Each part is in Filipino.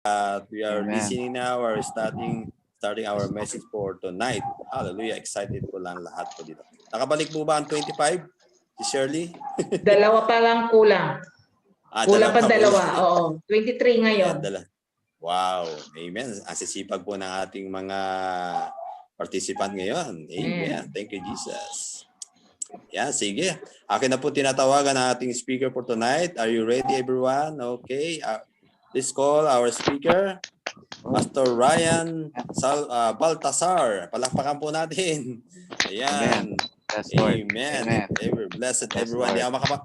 We are Amen. listening now or starting our message for tonight. Hallelujah. Excited po lang lahat po dito. Nakabalik po ba ang 25? Si Shirley? Dalawa pa lang kulang. Kulang pa dalawa. Oo. 23 ngayon. Wow. Amen. Ang sisipag po ng ating mga participant ngayon. Amen. Thank you, Jesus. Yeah, sige. Akin na po tinatawagan ang ating speaker for tonight. Are you ready, everyone? Okay. Let's call our speaker, Pastor Ryan Baltasar. Palakpakan po natin. Ayan. Amen. Amen. Blessed everyone. Di ako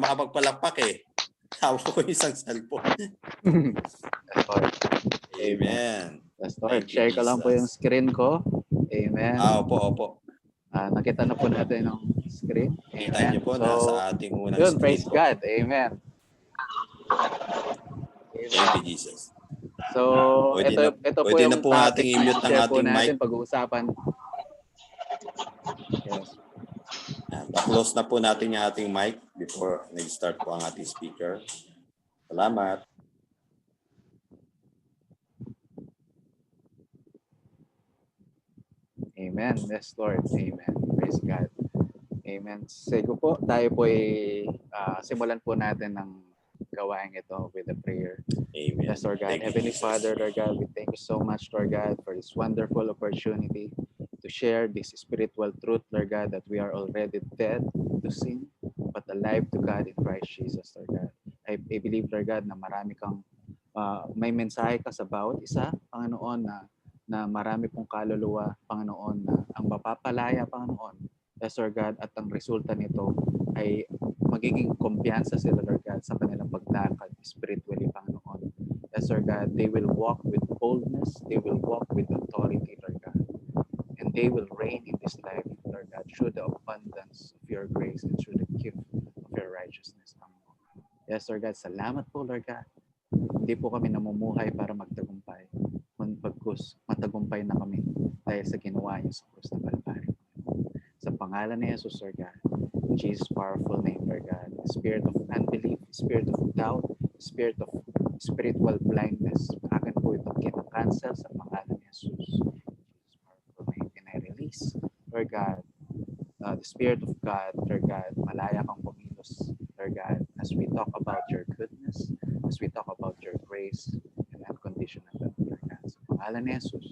makapagpalakpak eh. Hawak ko isang cellphone. Amen. Pastor, share ko lang po yung screen ko. Amen. Opo. Nakita na po natin yung screen. Amen. Kita niyo po nasa ating unang yun, screen praise po. God. Amen. Thank you, Jesus. So, ito po yung po topic nating i-mute ng ating mic. Pag-uusapan. Yes. Pa-close na po natin yung ating mic before nag-start po ang ating speaker. Salamat. Amen. Yes, Lord. Amen. Praise God. Amen. Sige po, tayo po simulan po natin ng gawain ito with a prayer. Amen. Yes, Lord God. Heavenly Father, Lord God, we thank you so much, Lord God, for this wonderful opportunity to share this spiritual truth, Lord God, that we are already dead to sin, but alive to God in Christ Jesus, Lord God. I believe, Lord God, na marami kang may mensahe ka sa bawat isa, Panginoon, na marami pong kaluluwa, Panginoon, na ang mapapalaya, Panginoon, yes, Lord God, at ang resulta nito ay magiging kumpiyansa sila, Lord God, sa kanilang paglalakad spiritually, Panginoon. Yes, Lord God, they will walk with boldness, they will walk with authority, Lord God, and they will reign in this life, Lord God, through the abundance of your grace and through the gift of your righteousness, Panginoon. Yes, Lord God, salamat po, Lord God. Hindi po kami namumuhay para magtagumpay. Pagkus, matagumpay na kami dahil sa ginawa niyo sa krus ng Kalbaryo. Sa pangalan ni Jesus, Lord God, in Jesus' powerful name, Lord God, spirit of unbelief, spirit of doubt, spirit of spiritual blindness, akin po itong kinakancel sa pangalan ni Jesus. In Jesus' powerful name, and I release, Lord God, the Spirit of God, Lord God, malaya kang pumilos, Lord God, as we talk about your goodness, as we talk about your grace and unconditional love, Lord God. Sa pangalan ni Jesus,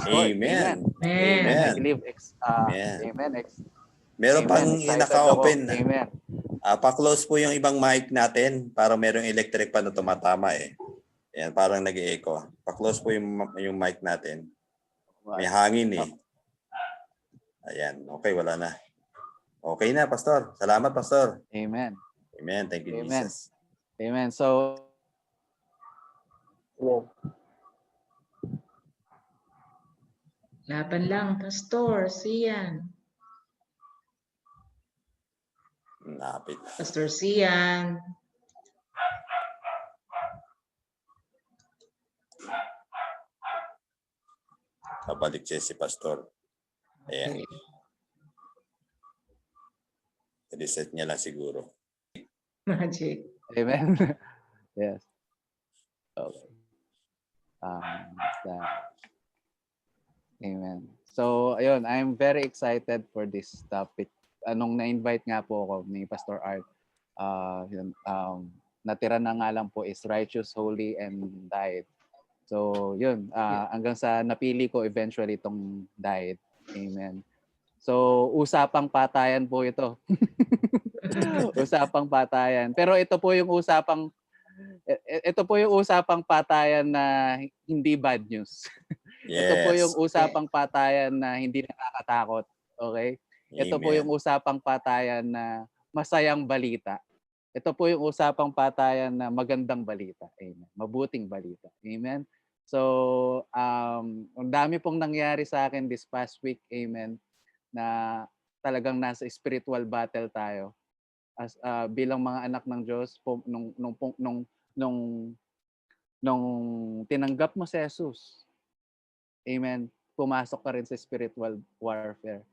Amen. Amen. I believe, Amen. Meron pang naka-open. Amen. Pa-close po yung ibang mic natin para merong electric pa na tumatama eh. Ayan, parang nag-i-echo. Pa-close po yung mic natin. May hangin eh. Ayan, okay, wala na. Okay na, Pastor. Salamat, Pastor. Amen. Amen. Thank you, Amen. Jesus. Amen. So, Laban lang, Pastor. Sian. Napit. Pastor Sian. Pabalik siya si Pastor. Ayan. Reset niya lang siguro. Magic. amen. Yes. Okay. Amen. So, ayun, I'm very excited for this topic. Anong na-invite nga po ako ni Pastor Art, natira na nga lang po is righteous, holy, and diet. So, yun, hanggang sa napili ko eventually itong diet. Amen. So, usapang patayan po ito. Usapang patayan. Pero ito po yung usapang patayan na hindi bad news. Yes. Ito po yung usapang patayan na hindi nakakatakot. Okay? Amen. Ito po yung usapang patayan na masayang balita. Ito po yung usapang patayan na magandang balita. Amen. Mabuting balita. Amen. So, ang dami pong nangyari sa akin this past week. Amen. Na talagang nasa spiritual battle tayo. As bilang mga anak ng Diyos, nung tinanggap mo si Jesus, amen, pumasok ka rin sa spiritual warfare.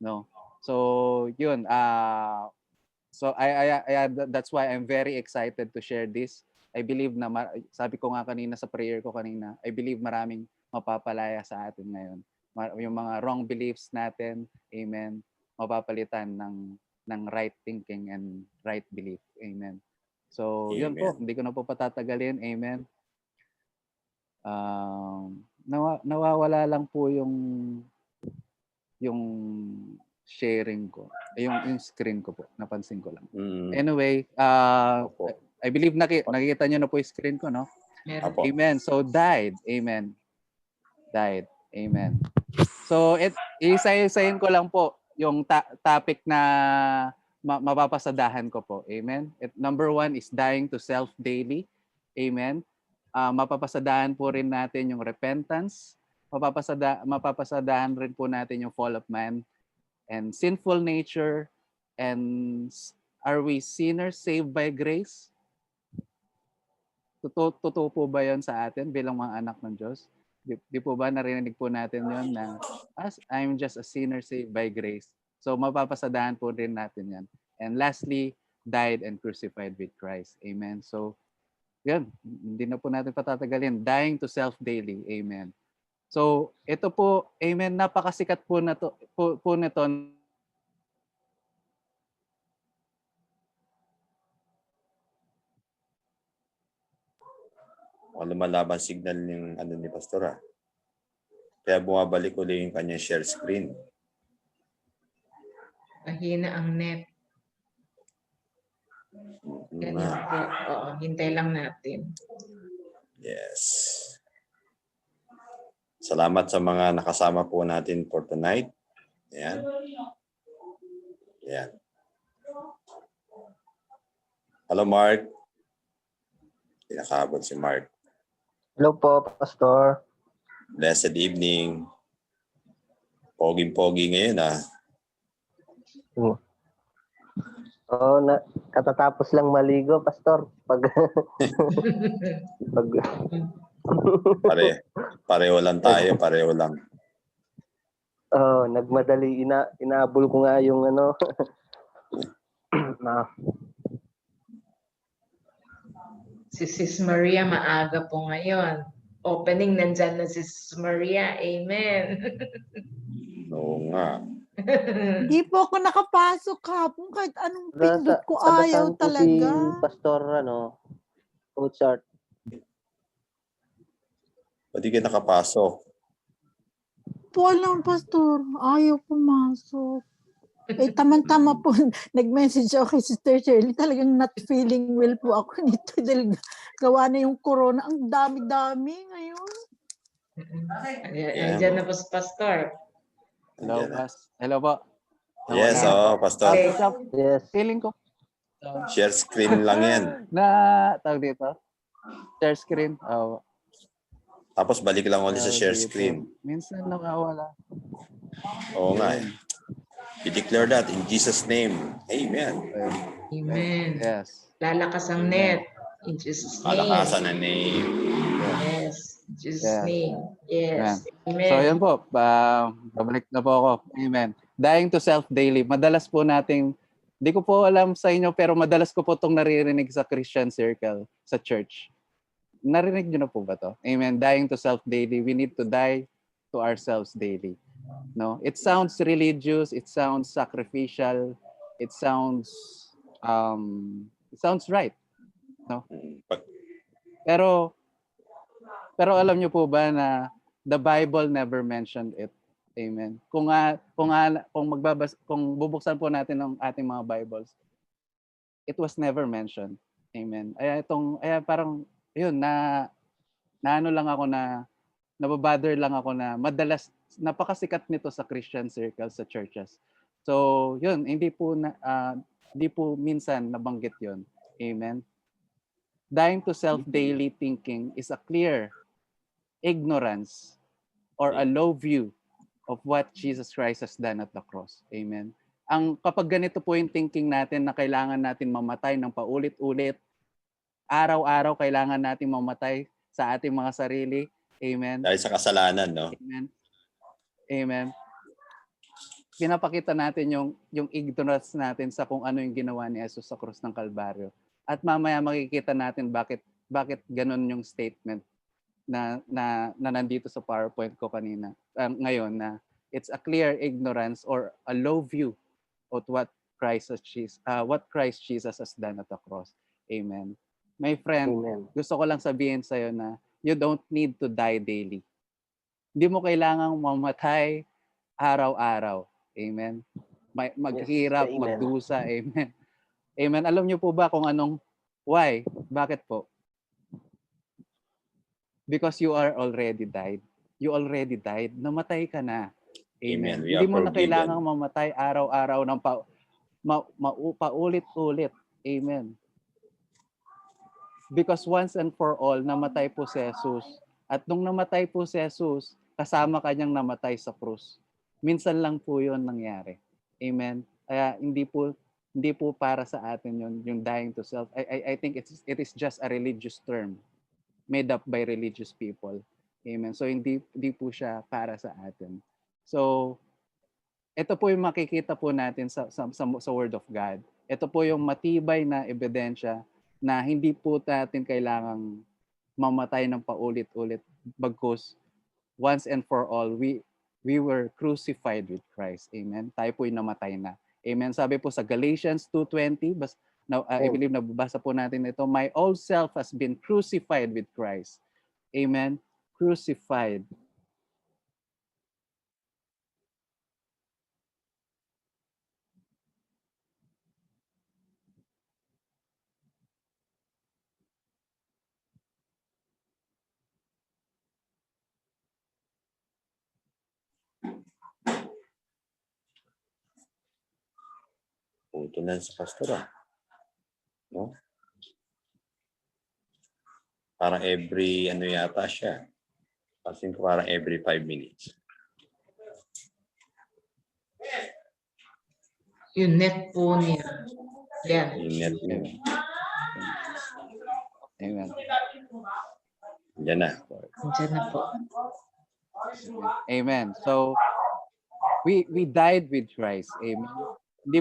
No? So, yun. So, that's why I'm very excited to share this. I believe na, sabi ko nga kanina sa prayer ko kanina, I believe maraming mapapalaya sa atin ngayon. Yung mga wrong beliefs natin, amen, mapapalitan ng right thinking and right belief. Amen. So, yun po. Hindi ko na po patatagalin. Amen. Nawawala lang po yung sharing ko. Yung screen ko po. Napansin ko lang. Anyway, I believe nakikita nyo na po yung screen ko, no? Meron. Amen. So, died. Amen. Died. Amen. So, isa-isayin ko lang po yung topic na mapapasadahan ko po. Amen. Number 1 is dying to self daily. Amen. Mapapasadahan po rin natin yung repentance. Mapapasadahan rin po natin yung fall of man and sinful nature. And are we sinners saved by grace? Totoo po ba yan sa atin bilang mga anak ng Diyos? Di po ba narinig po natin yun na I'm just a sinner saved by grace? So mapapasadahan po rin natin yan. And lastly, died and crucified with Christ. Amen. So yan, hindi na po natin patatagalin. Dying to self daily. Amen. So ito po, amen, napakasikat po na to, po nito. Lumalaban signal yung ni Pastor. Kaya bumabalik uli yung kanyang share screen. Mahina ang net. Ganyan po. Oo, hintay lang natin. Yes. Salamat sa mga nakasama po natin for tonight. Ayan. Ayan. Hello, Mark. Pinakabot si Mark. Hello po, Pastor. Blessed evening. Poging-pogi ngayon, Katatapos lang maligo, Pastor. Pareho lang tayo, pareho lang. Nagmadali. Inaabol ko nga yung Si Sis Maria maaga po ngayon. Opening, nandyan na si Sis Maria. Amen. Oo nga. Hindi po ako nakapasok hapon kahit anong pindot ko ayaw talaga. Si Pastor, Mozart. Pwede ka nakapasok. Po lang, Pastor. Ayaw pumasok. Tama-tama po. Nag-message ako kay Sister Shirley. Talagang not feeling well po ako nito dahil gawa na yung corona. Ang dami-dami ngayon. Ayan na po si Pastor. Hello, Hello po. Yes, Pastor. Okay. Yes. Feeling ko. Share screen lang yan. Tawag dito. Share screen. Tapos balik lang ulit sa share screen. Minsan nakawala. Oo nga eh. We declare that in Jesus' name. Amen. Amen. Yes. Lalakas ang net. In Jesus' name. Malakasan ang name. Yes. In Jesus' name. Yes. Amen. So yun po. Babalik na po ako. Amen. Dying to self daily. Madalas po nating, di ko po alam sa inyo, pero madalas ko po itong naririnig sa Christian circle, sa church. Narinig nyo na po ba to? Amen. Dying to self daily. We need to die to ourselves daily. No, it sounds religious, it sounds sacrificial, it sounds right, no? Pero alam niyo po ba na the Bible never mentioned it. Amen. Kung bubuksan po natin ang ating mga Bibles, it was never mentioned. Amen. Parang yun ano lang ako nababother lang ako na madalas napakasikat nito sa Christian circles, sa churches. So, yun, hindi po minsan nabanggit yun. Amen. Dying to self daily thinking is a clear ignorance or a low view of what Jesus Christ has done at the cross. Amen. Kapag ganito po yung thinking natin na kailangan natin mamatay ng paulit-ulit, araw-araw kailangan natin mamatay sa ating mga sarili. Amen. Dahil sa kasalanan, no? Amen. Amen. pinapakita natin yung ignorance natin sa kung ano yung ginawa ni Jesus sa krus ng Kalbaryo. At mamaya makikita natin bakit ganun yung statement na nandito sa PowerPoint ko kanina. Ngayon na it's a clear ignorance or a low view of what Christ Jesus has done at the cross. Amen. My friend, Amen. gusto ko lang sabihin sa'yo na you don't need to die daily. Hindi mo kailangang mamatay araw-araw. Amen. Maghirap, Yes, amen. magdusa. Amen. Amen. Alam niyo po ba kung why? Bakit po? Because you are already died. You already died. Namatay ka na. Amen. Amen. We Hindi are mo na forgiven. kailangang mamatay araw-araw ng paulit-ulit. Amen. Because once and for all, namatay po si Jesus. At nung namatay po si Jesus, kasama kanyang namatay sa krus. Minsan lang po yun nangyari. Amen. Kaya hindi po para sa atin yun, yung dying to self. I think it is just a religious term made up by religious people. Amen. So hindi po siya para sa atin. So ito po yung makikita po natin sa Word of God. Ito po yung matibay na ebidensya na hindi po natin kailangang mamatay ng paulit-ulit bagkus once and for all we were crucified with Christ. Amen. Tayo po yung namatay na. Amen. Sabi po sa Galatians 2:20, I believe nababasa po natin ito, my old self has been crucified with Christ. Amen. Crucified. Puto na sa pastor, no? Parang every, yata siya. Kasi parang every 5 minutes. Yung net po niya. Yan. Init mo. Amen. Diyan na. Diyan na po. Amen. So we died with Christ. Amen. Hindi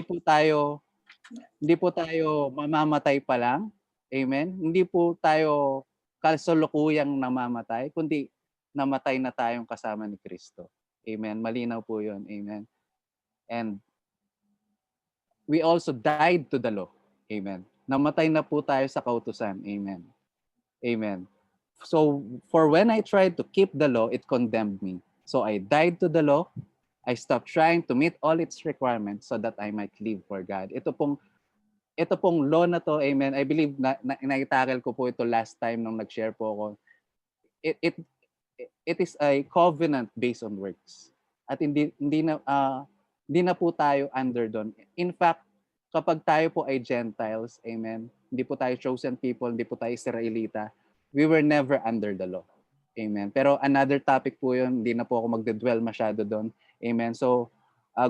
po tayo mamamatay pa lang. Amen. Hindi po tayo kasalukuyang namamatay, kundi namatay na tayong kasama ni Kristo. Amen. Malinaw po 'yun. Amen. And we also died to the law. Amen. Namatay na po tayo sa kautusan. Amen. Amen. So for when I tried to keep the law, it condemned me. So I died to the law. I stopped trying to meet all its requirements so that I might live for God. Ito pong law na to, amen. I believe na naitackle ko po ito last time nung nag-share po ako. It is a covenant based on works. At hindi na po tayo under doon. In fact, kapag tayo po ay Gentiles, amen. Hindi po tayo chosen people, hindi po tayo Israelita. We were never under the law. Amen. Pero another topic po 'yun, hindi na po ako magde-dwell masyado doon. Amen. So,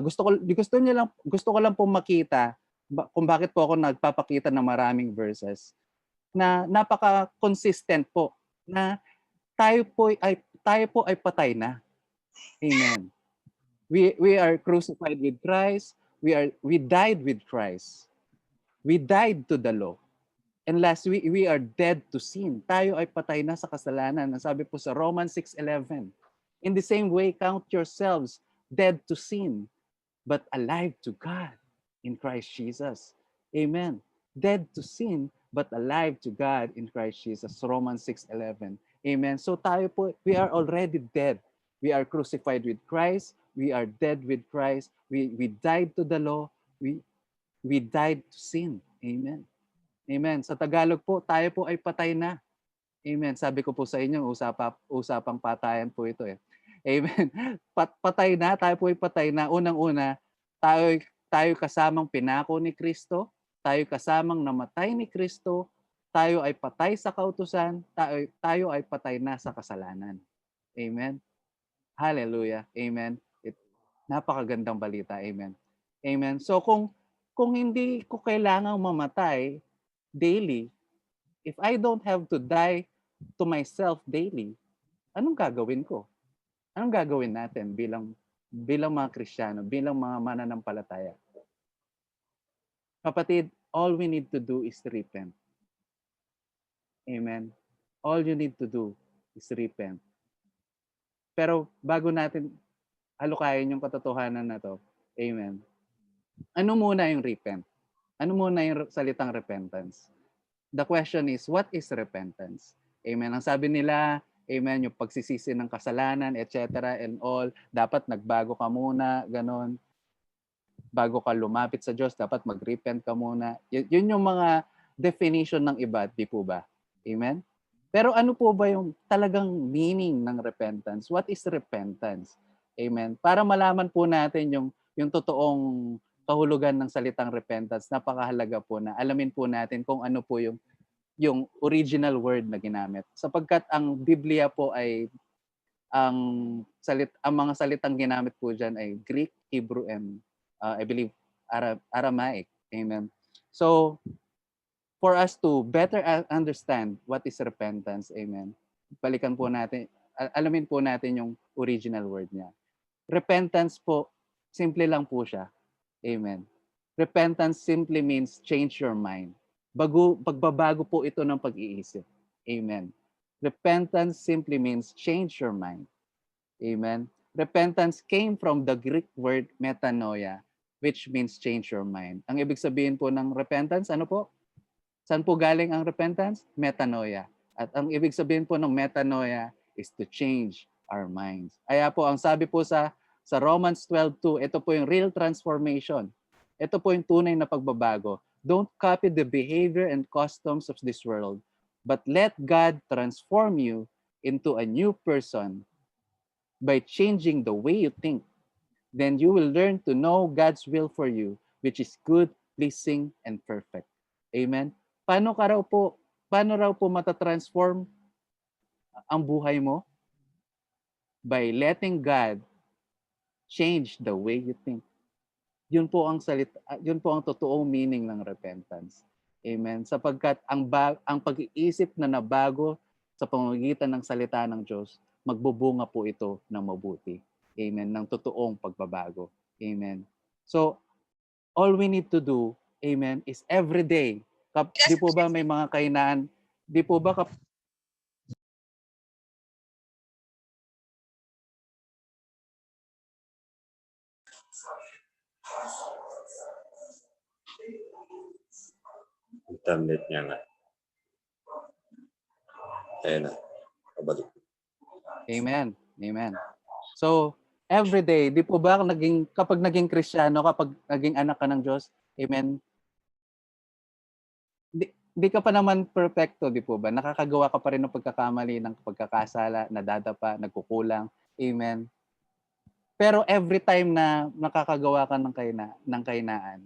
gusto ko lang po makita kung bakit po ako nagpapakita ng maraming verses na napaka-consistent po na tayo po ay patay na. Amen. We are crucified with Christ. We died with Christ. We died to the law. And last we are dead to sin. Tayo ay patay na sa kasalanan. Sabi po sa Romans 6:11. In the same way, count yourselves dead to sin, but alive to God in Christ Jesus. Amen. Dead to sin, but alive to God in Christ Jesus. Romans 6:11. Amen. So tayo po, we are already dead. We are crucified with Christ. We are dead with Christ. We died to the law. We died to sin. Amen. Amen. Sa Tagalog po, tayo po ay patay na. Amen. Sabi ko po sa inyo, usapang patayan po ito eh. Amen. Patay na, tayo po ay patay na. Unang-una, tayo kasamang pinako ni Kristo, tayo kasamang namatay ni Kristo, tayo ay patay sa kautusan, tayo ay patay na sa kasalanan. Amen. Hallelujah. Amen. Napakagandang balita. Amen. Amen. So kung hindi ko kailangang mamatay daily, if I don't have to die to myself daily, anong gagawin ko? Anong gagawin natin bilang mga Kristiyano, bilang mga mananampalataya. Kapatid, all we need to do is repent. Amen. All you need to do is repent. Pero bago natin halukayin yung katotohanan na to, amen. Ano muna yung repent? Ano muna yung salitang repentance? The question is, what is repentance? Amen. Ang sabi nila, amen, yung pagsisisi ng kasalanan, etc. and all, dapat nagbago ka muna, ganon. Bago ka lumapit sa Diyos, dapat mag-repent ka muna. Yun yung mga definition ng iba, di po ba? Amen? Pero ano po ba yung talagang meaning ng repentance? What is repentance? Amen? Para malaman po natin yung totoong kahulugan ng salitang repentance, napakahalaga po na alamin po natin kung ano po yung original word na ginamit. Sapagkat ang Biblia po ay ang mga salitang ginamit po diyan ay Greek, Hebrew, and I believe Aramaic. Amen. So for us to better understand what is repentance, amen, balikan po natin, alamin po natin yung original word niya. Repentance po, simple lang po siya. Amen. Repentance simply means change your mind. Pagbabago po ito ng pag-iisip. Amen. Repentance simply means change your mind. Amen. Repentance came from the Greek word metanoia, which means change your mind. Ang ibig sabihin po ng repentance, ano po? Saan po galing ang repentance? Metanoia. At ang ibig sabihin po ng metanoia is to change our minds. Kaya po, ang sabi po sa Romans 12:2, ito po yung real transformation. Ito po yung tunay na pagbabago. Don't copy the behavior and customs of this world, but let God transform you into a new person by changing the way you think. Then you will learn to know God's will for you, which is good, pleasing, and perfect. Amen? Paano raw po matatransform ang buhay mo? By letting God change the way you think. Yun po ang totoong meaning ng repentance. Amen? Sapagkat ang pag-iisip na nabago sa pamamagitan ng salita ng Diyos, magbubunga po ito ng mabuti. Amen? Ng totoong pagbabago. Amen? So, all we need to do, amen, is every day. Di po ba may mga kahinaan? Di po ba Internet niya nga. Ayan na. Kabalik. Amen. Amen. So, every day, di po ba kapag naging Kristiyano, kapag naging anak ka ng Diyos, amen, di ka pa naman perfecto, di po ba? Nakakagawa ka pa rin ng pagkakamali, ng pagkakasala, nadadapa, nagkukulang. Amen. Pero every time na nakakagawa ka ng kahinaan,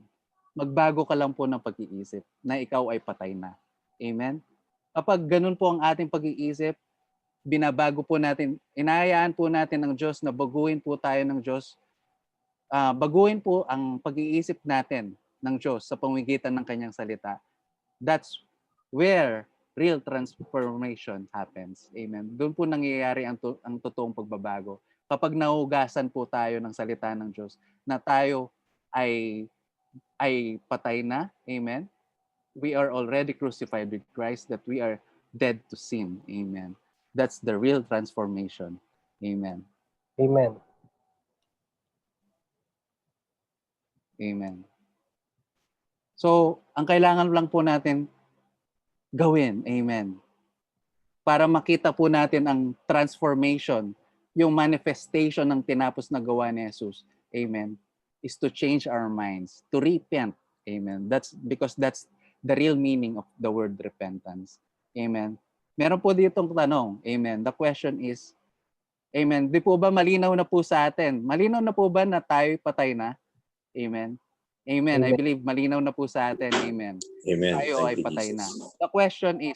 magbago ka lang po ng pag-iisip na ikaw ay patay na. Amen? Kapag ganun po ang ating pag-iisip, binabago po natin, inahayaan po natin ng Diyos na baguhin po tayo ng Diyos. Baguhin po ang pag-iisip natin ng Diyos sa pamamagitan ng kanyang salita. That's where real transformation happens. Amen. Doon po nangyayari ang totoong pagbabago. Kapag nahugasan po tayo ng salita ng Diyos na tayo ay patay na. Amen. We are already crucified with Christ, that we are dead to sin. Amen. That's the real transformation. Amen. Amen. Amen. So, ang kailangan lang po natin gawin, amen, para makita po natin ang transformation, yung manifestation ng tinapos na gawa ni Jesus, amen, is to change our minds, to repent, amen. That's because that's the real meaning of the word repentance, amen. Meron po ditong tanong, amen. The question is, amen, di po ba malinaw na po sa atin? Malinaw na po ba na tayo patay na? Amen. Amen. I believe malinaw na po sa atin. Amen. Amen. Tayo ay Thank you, patay Jesus. na. The question is,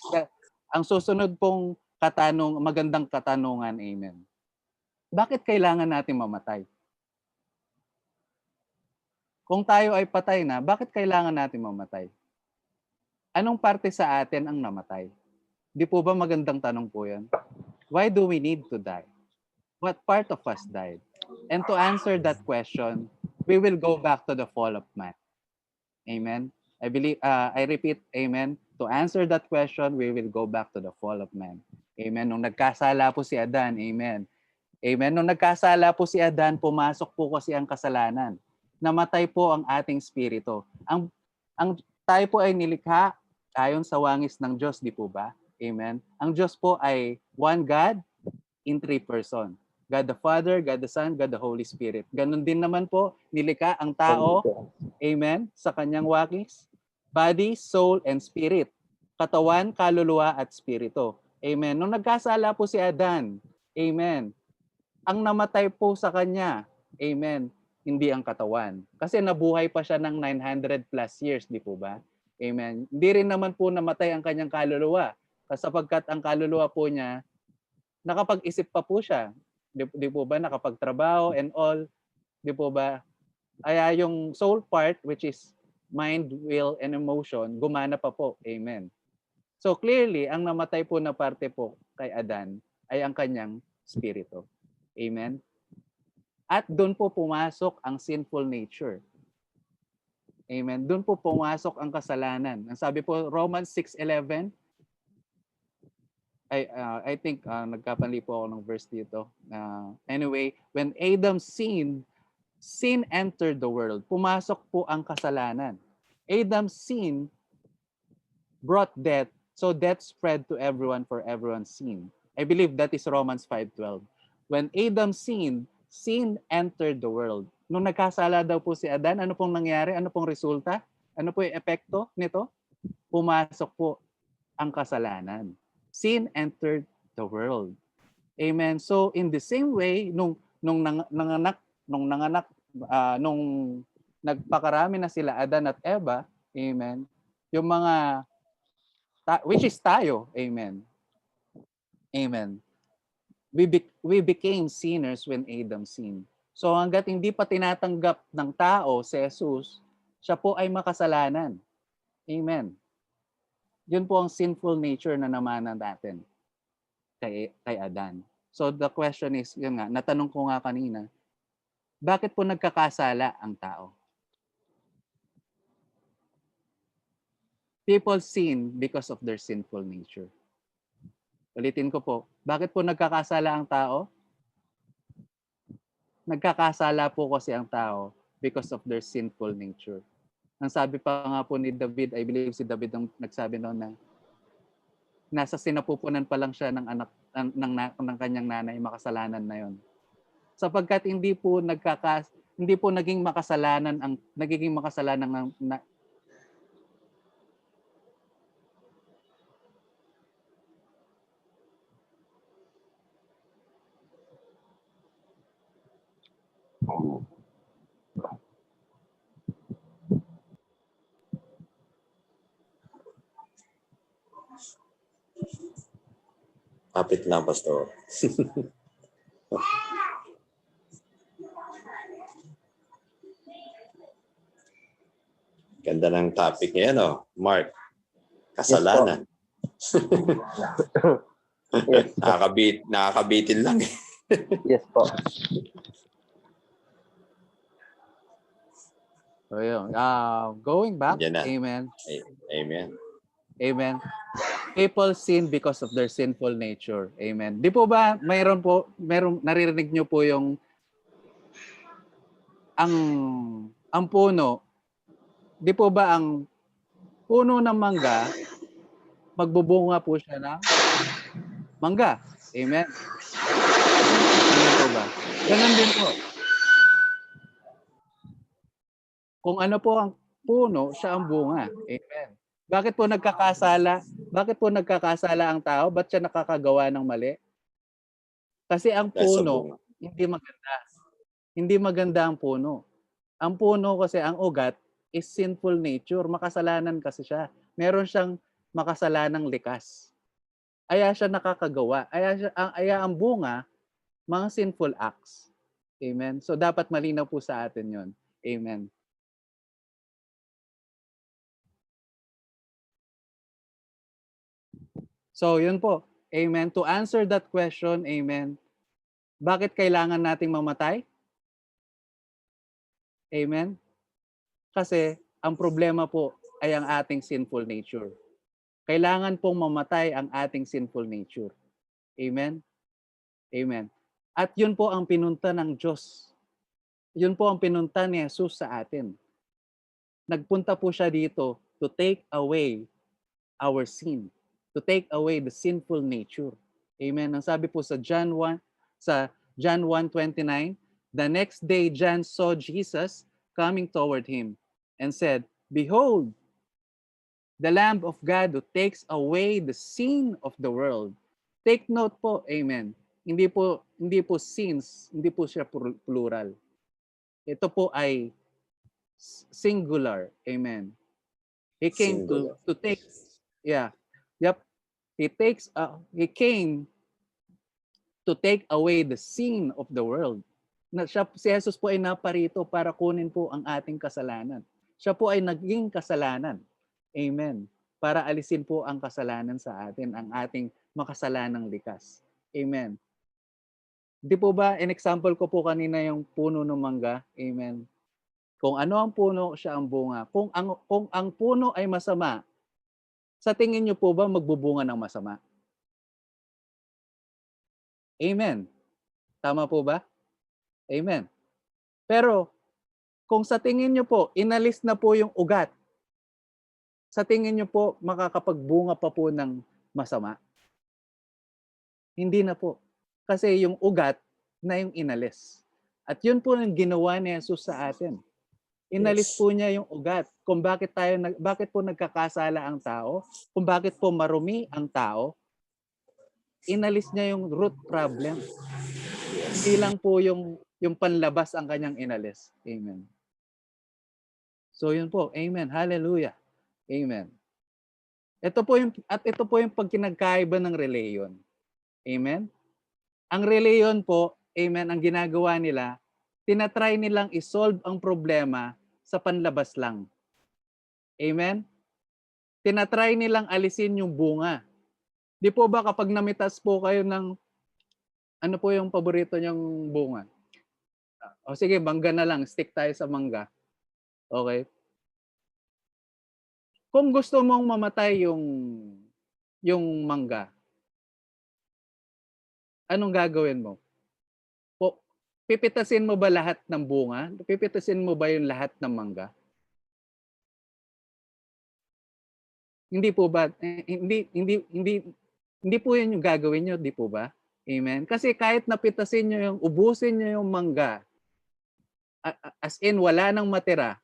ang susunod pong magandang katanungan, amen. Bakit kailangan natin mamatay? Kung tayo ay patay na, bakit kailangan natin mamatay? Anong parte sa atin ang namatay? Di po ba magandang tanong po yan? Why do we need to die? What part of us died? And to answer that question, we will go back to the fall of man. Amen. I repeat, amen. To answer that question, we will go back to the fall of man. Amen. Nung nagkasala po si Adan, amen. Amen. Nung nagkasala po si Adan, pumasok po kasi ang kasalanan. Namatay po ang ating spirito. Ang tayo po ay nilikha ayon sa wangis ng Diyos, di po ba? Amen. Ang Diyos po ay one God in three person. God the Father, God the Son, God the Holy Spirit. Ganon din naman po nilikha ang tao, amen, sa kanyang wangis, body, soul, and spirit. Katawan, kaluluwa, at spirito. Amen. Nung nagkasala po si Adan, amen, ang namatay po sa kanya, amen, hindi ang katawan. Kasi nabuhay pa siya ng 900 plus years, di po ba? Amen. Hindi rin naman po namatay ang kanyang kaluluwa. Sapagkat ang kaluluwa po niya, nakapag-isip pa po siya. Di po ba? Nakapagtrabaho and all. Di po ba? Kaya yung soul part, which is mind, will, and emotion, gumana pa po. Amen. So clearly, ang namatay po na parte po kay Adan ay ang kanyang spirito. Amen. At doon po pumasok ang sinful nature. Amen. Doon po pumasok ang kasalanan. Ang sabi po, Romans 6:11, I think nagkapanli po ako ng verse dito. Anyway, when Adam sinned, sin entered the world. Pumasok po ang kasalanan. Adam's sin brought death, so death spread to everyone for everyone's sin. I believe that is Romans 5:12. When Adam sinned, sin entered the world. Nung nagkasala daw po si Adan, ano pong nangyari? Ano pong resulta? Ano po yung epekto nito? Pumasok po ang kasalanan. Sin entered the world. Amen. So in the same way, nung nagpakarami na sila Adan at Eva, amen, yung mga which is tayo, amen. Amen. We became sinners when Adam sinned. So hangga't hindi pa tinatanggap ng tao si Jesus, siya po ay makasalanan. Amen. Yun po ang sinful nature na namanan natin kay Adan. So the question is, yun nga, natanong ko nga kanina, bakit po nagkakasala ang tao? People sin because of their sinful nature. Ulitin ko po, bakit po nagkakasala ang tao? Nagkakasala po kasi ang tao because of their sinful nature. Ang sabi pa nga po ni David, I believe si David ang nagsabi noon na nasa sinapupunan pa lang siya ng anak ng kanyang nanay, makasalanan na yon. Sapagkat hindi po naging makasalanan ng Kapit lang, Pastor. Ganda ng topic ngayon, oh. Mark. Kasalanan. Yes. Nakakabitin lang. Yes po. So yun. Going back, Yan na. amen. Amen. Amen. People sin because of their sinful nature. Amen. Di po ba mayroon naririnig niyo po yung ang puno, di po ba ang puno ng mangga, magbubunga po siya ng mangga. Amen. Ano po ba? Ganun din po. Kung ano po ang puno, siya ang bunga. Amen. Bakit po nagkakasala? Bakit po nagkakasala ang tao? Ba't siya nakakagawa ng mali? Kasi ang puno, hindi maganda. Hindi maganda ang puno. Ang puno kasi, ang ugat, is sinful nature. Makasalanan kasi siya. Meron siyang makasalanang likas. Aya siya nakakagawa. Aya ang bunga, mga sinful acts. Amen. So dapat malinaw po sa atin yon. Amen. So yun po. Amen. To answer that question, amen. Bakit kailangan nating mamatay? Amen? Kasi ang problema po ay ang ating sinful nature. Kailangan pong mamatay ang ating sinful nature. Amen? Amen. At yun po ang pinunta ng Diyos. Yun po ang pinunta ni Jesus sa atin. Nagpunta po siya dito to take away our sin, to take away the sinful nature. Amen. Ang sabi po sa John 1:29, the next day John saw Jesus coming toward him and said, "Behold, the Lamb of God who takes away the sin of the world." Take note po, amen. Hindi po sins, hindi po siya plural. Ito po ay singular. Amen. He came Singular. to take, yeah. Yep. He came to take away the sin of the world. Si Jesus po ay naparito para kunin po ang ating kasalanan. Siya po ay naging kasalanan. Amen. Para alisin po ang kasalanan sa atin, ang ating makasalanang likas. Amen. Di po ba, in example ko po kanina yung puno ng mangga? Amen. Kung ano ang puno, siya ang bunga. Kung ang puno ay masama, sa tingin niyo po ba magbubunga ng masama? Amen. Tama po ba? Amen. Pero kung sa tingin niyo po, inalis na po yung ugat, sa tingin niyo po makakapagbunga pa po ng masama? Hindi na po. Kasi yung ugat na yung inalis. At yun po ang ginawa ni Jesus sa atin. Inalis po niya yung ugat. Kung bakit po nagkakasala ang tao, kung bakit po marumi ang tao, inalis niya yung root problem. Hindi lang po yung panlabas ang kanyang inalis. Amen. So yun po. Amen. Hallelujah. Amen. Ito po yung pagkinagkaiba ng reliyon. Amen. Ang reliyon po, amen, ang ginagawa nila, tinatry nilang isolve ang problema sa panlabas lang. Amen? Tinatry nilang alisin yung bunga. Di po ba kapag namitas po kayo ng, ano po yung paborito niyong bunga? O sige, mangga na lang. Stick tayo sa mangga. Okay? Kung gusto mong mamatay yung mangga, anong gagawin mo? Pipitasin mo ba lahat ng bunga? Pipitasin mo ba yung lahat ng mangga? Hindi po ba? Hindi po yun yung gagawin nyo, di po ba? Amen? Kasi kahit napitasin nyo ubusin nyo yung mangga, as in wala nang matira,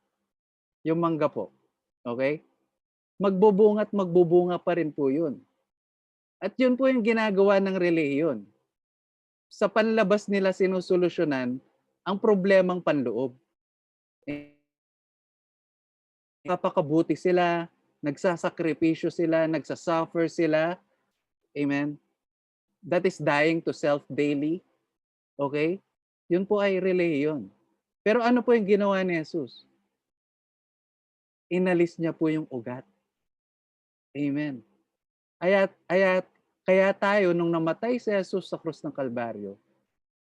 yung mangga po. Okay? Magbubunga at magbubunga pa rin po yun. At yun po yung ginagawa ng relihiyon. Sa panlabas nila sinusolusyonan ang problemang panloob. Napakabuti sila, nagsasakripisyo sila, nagsasuffer sila. Amen? That is dying to self daily. Okay? Yun po ay relihiyon. Pero ano po yung ginawa ni Jesus? Inalis niya po yung ugat. Amen. Kaya tayo, nung namatay si Jesus sa krus ng Kalbaryo,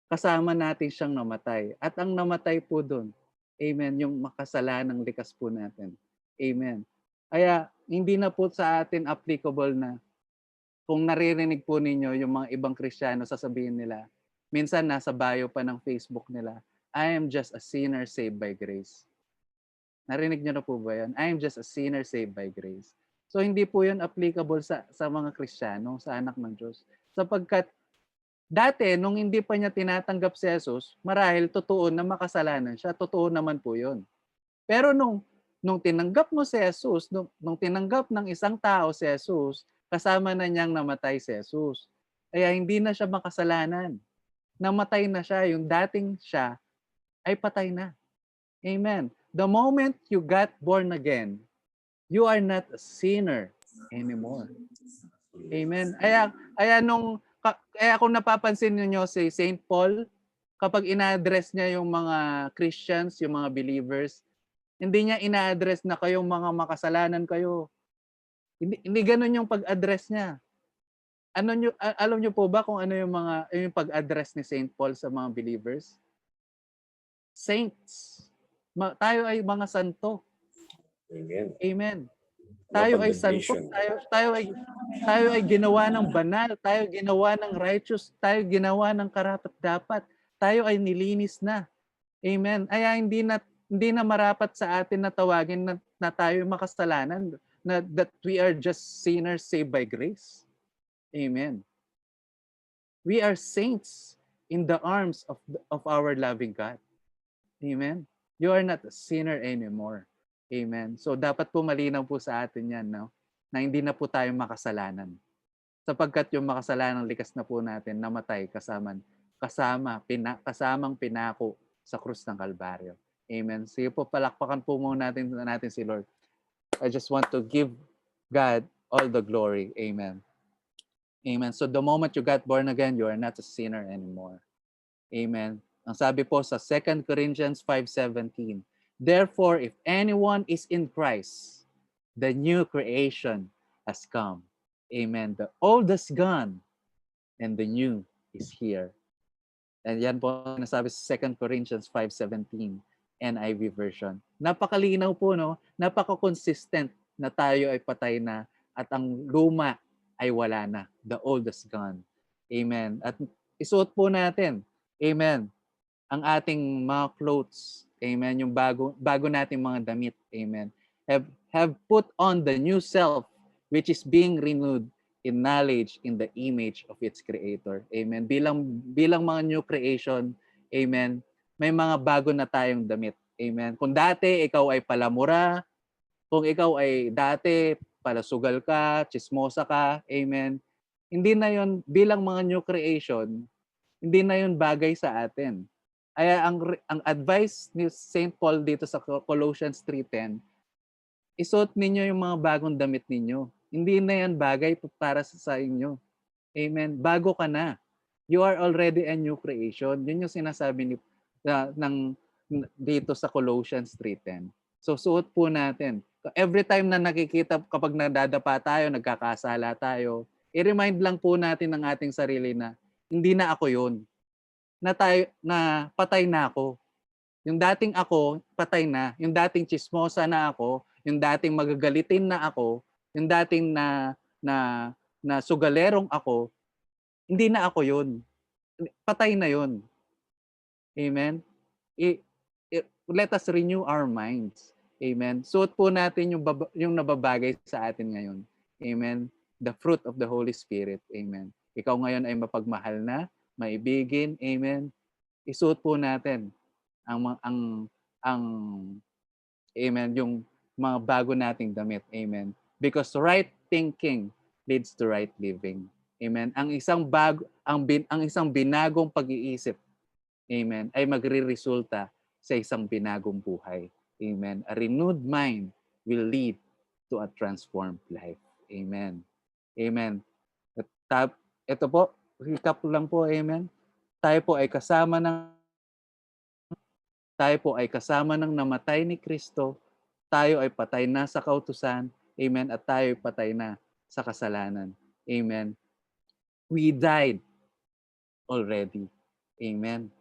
kasama natin siyang namatay. At ang namatay po doon, amen, yung makasalanang likas po natin. Amen. Kaya hindi na po sa atin applicable na kung naririnig po ninyo yung mga ibang Kristiyano, sasabihin nila, minsan nasa bio pa ng Facebook nila, I am just a sinner saved by grace. Narinig niyo na po ba yan? I am just a sinner saved by grace. So hindi po yun applicable sa mga Kristiyano, sa anak ng Diyos. Sapagkat dati, nung hindi pa niya tinatanggap si Jesus, marahil totoo na makasalanan siya. Totoo naman po yun. Pero nung tinanggap mo si Jesus, nung tinanggap ng isang tao si Jesus, kasama na niyang namatay si Jesus. Kaya hindi na siya makasalanan. Namatay na siya. Yung dating siya ay patay na. Amen. The moment you got born again, you are not a sinner anymore. Amen. Kaya kung napapansin niyo si St. Paul, kapag ina-address niya yung mga Christians, yung mga believers, hindi niya ina-address na kayong mga makasalanan kayo. Hindi ganoon yung pag-address niya. Alam niyo po ba kung ano yung pag-address ni St. Paul sa mga believers? Saints. Tayo ay mga santo. Amen. Amen. No Tayo ay santo, condemnation. tayo ay ginawa ng banal, tayo ginawa ng righteous, tayo ginawa ng karapat-dapat. Tayo ay nilinis na. Amen. Kaya hindi na marapat sa atin na tawagin na tayo makasalanan, na that we are just sinners saved by grace. Amen. We are saints in the arms of our loving God. Amen. You are not a sinner anymore. Amen. So dapat po malinaw po sa atin yan, no? Na hindi na po tayo makasalanan. Sapagkat yung makasalanang likas na po natin namatay kasamang pinako sa krus ng Kalbaryo. Amen. Sige po, palakpakan po muna natin si Lord. I just want to give God all the glory. Amen. Amen. So the moment you got born again, you are not a sinner anymore. Amen. Ang sabi po sa 2 Corinthians 5:17, therefore, if anyone is in Christ, the new creation has come. Amen. The old is gone and the new is here. And yan po nasabi sa 2 Corinthians 5:17, NIV version. Napakalinaw po, no? Napaka-consistent na tayo ay patay na at ang luma ay wala na. The old is gone. Amen. At isuot po natin, amen, ang ating mga clothes. Amen. Yung bago nating mga damit. Amen. Have put on the new self, which is being renewed in knowledge in the image of its creator. Amen. Bilang mga new creation, amen, may mga bago na tayong damit. Amen. Kung dati ikaw ay palamura, kung ikaw ay dati palasugal ka, chismosa ka, amen, hindi na yon bilang mga new creation, hindi na yon bagay sa atin. Kaya ang advice ni St. Paul dito sa Colossians 3:10, isuot ninyo yung mga bagong damit ninyo. Hindi na yan bagay para sa inyo. Amen. Bago ka na. You are already a new creation. Yun yung sinasabi dito sa Colossians 3:10. So suot po natin. Every time na nakikita, kapag nadadapa tayo, nagkakasala tayo, i-remind lang po natin ng ating sarili na hindi na ako yun. Na patay na ako. Yung dating ako, patay na. Yung dating chismosa na ako, yung dating magagalitin na ako, yung dating na sugalerong ako, hindi na ako yun. Patay na yun. Amen? Let us renew our minds. Amen? Suot po natin yung nababagay sa atin ngayon. Amen? The fruit of the Holy Spirit. Amen? Ikaw ngayon ay mapagmahal na, maibigin. Amen? Isuot po natin amen, yung mga bago nating damit. Amen. Because right thinking leads to right living. Amen. Ang isang binagong pag-iisip, amen, ay magre-resulta sa isang binagong buhay. Amen. A renewed mind will lead to a transformed life. Amen. Amen. Ito po, recap lang po, amen. Tayo po ay kasama ng namatay ni Kristo. Tayo ay patay na sa kautusan. Amen. At tayo ay patay na sa kasalanan. Amen. We died already. Amen.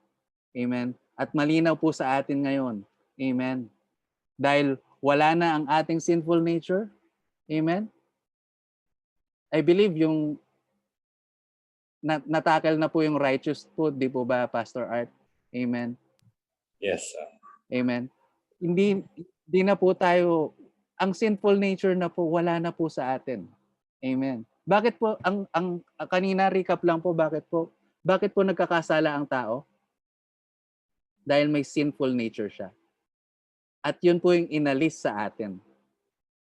Amen. At malinaw po sa atin ngayon. Amen. Dahil wala na ang ating sinful nature. Amen. I believe yung natakal na po yung righteous po, di po ba, Pastor Art? Amen. Yes. Amen. Hindi na po tayo, ang sinful nature na po, wala na po sa atin. Amen. Bakit po, ang kanina recap lang po, bakit po nagkakasala ang tao? Dahil may sinful nature siya. At yun po yung inalis sa atin.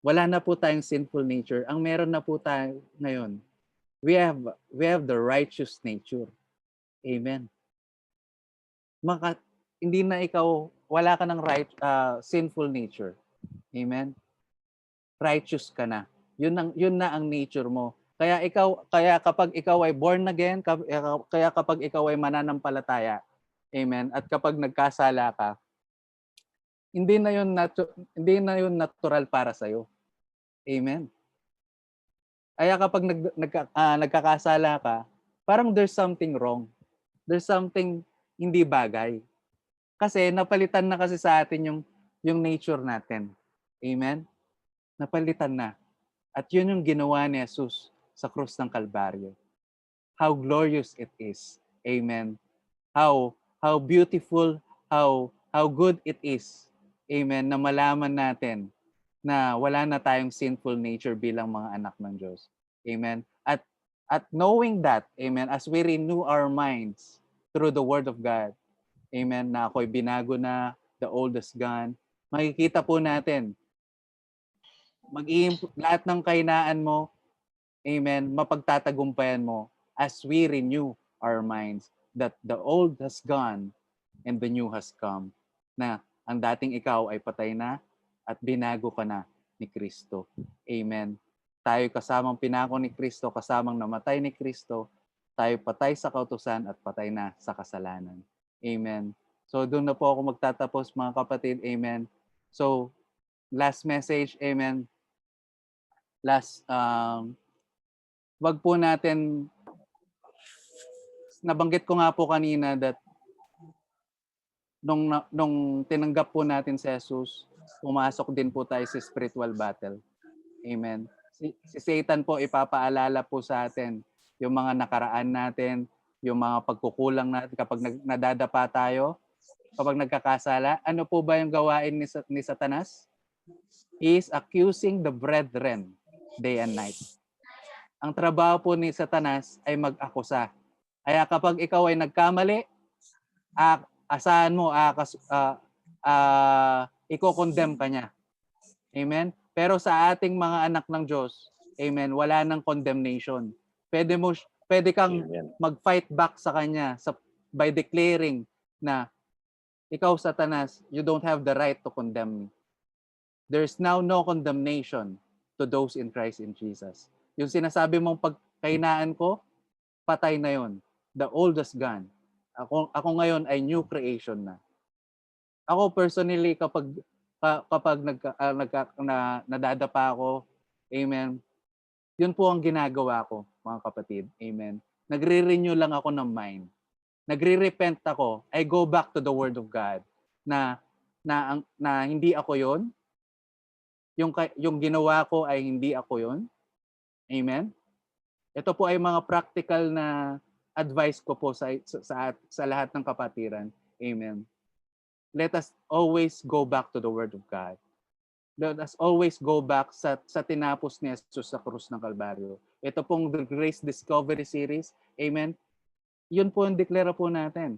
Wala na po tayong sinful nature. Ang meron na po tayo ngayon, we have the righteous nature. Amen. Hindi na ikaw, wala ka ng sinful nature. Amen. Righteous ka na. Yun na ang nature mo. Kaya kapag ikaw ay born again, kaya kapag ikaw ay mananampalataya, amen, at kapag nagkasala ka, hindi na yun natural para sa iyo. Amen. Kaya kapag nagkakasala ka, parang there's something wrong. There's something hindi bagay. Kasi napalitan na kasi sa atin yung nature natin. Amen? Napalitan na. At yun yung ginawa ni Jesus sa krus ng Kalbaryo. How glorious it is. Amen. How beautiful, how good it is. Amen. Na malaman natin na wala na tayong sinful nature bilang mga anak ng Diyos. Amen. At knowing that, amen, as we renew our minds through the Word of God, amen, na ako'y binago na, the old is gone, makikita po natin, lahat ng kahinaan mo, amen, mapagtatagumpayan mo as we renew our minds that the old has gone and the new has come. Na ang dating ikaw ay patay na at binago ka na ni Kristo. Amen. Tayo kasamang pinako ni Kristo, kasamang namatay ni Kristo, tayo patay sa kautusan at patay na sa kasalanan. Amen. So doon na po ako magtatapos mga kapatid. Amen. So last message, amen. Wag po natin, nabanggit ko nga po kanina that nung tinanggap po natin si Jesus, pumasok din po tayo sa spiritual battle. Amen. Si Satan po ipapaalala po sa atin yung mga nakaraan natin, yung mga pagkukulang natin kapag nadadapa tayo, kapag nagkakasala. Ano po ba yung gawain ni Satanas? He is accusing the brethren day and night. Ang trabaho po ni Satanas ay mag-akusa. Kaya kapag ikaw ay nagkamali, asahan mo, i-condemn ka niya. Amen? Pero sa ating mga anak ng Diyos, amen, wala nang condemnation. Pwede kang mag-fight back sa kanya by declaring na ikaw, Satanas, you don't have the right to condemn me. There's now no condemnation to those in Christ in Jesus. Yung sinasabi mong pagkainaan ko, patay na yon. The old is gone. Ako ngayon ay new creation na. Ako personally, kapag nadadapa ako, amen, yun po ang ginagawa ko, mga kapatid. Amen. Nagre-renew lang ako ng mind. Nagre-repent ako. I go back to the Word of God na hindi ako yon. Yung ginawa ko ay hindi ako yon. Amen. Ito po ay mga practical na advice ko po sa lahat ng kapatiran. Amen. Let us always go back to the Word of God. Let us always go back sa tinapos ni Jesus sa krus ng Kalbaryo. Ito pong The Grace Discovery Series. Amen. Yun po ang deklara po natin.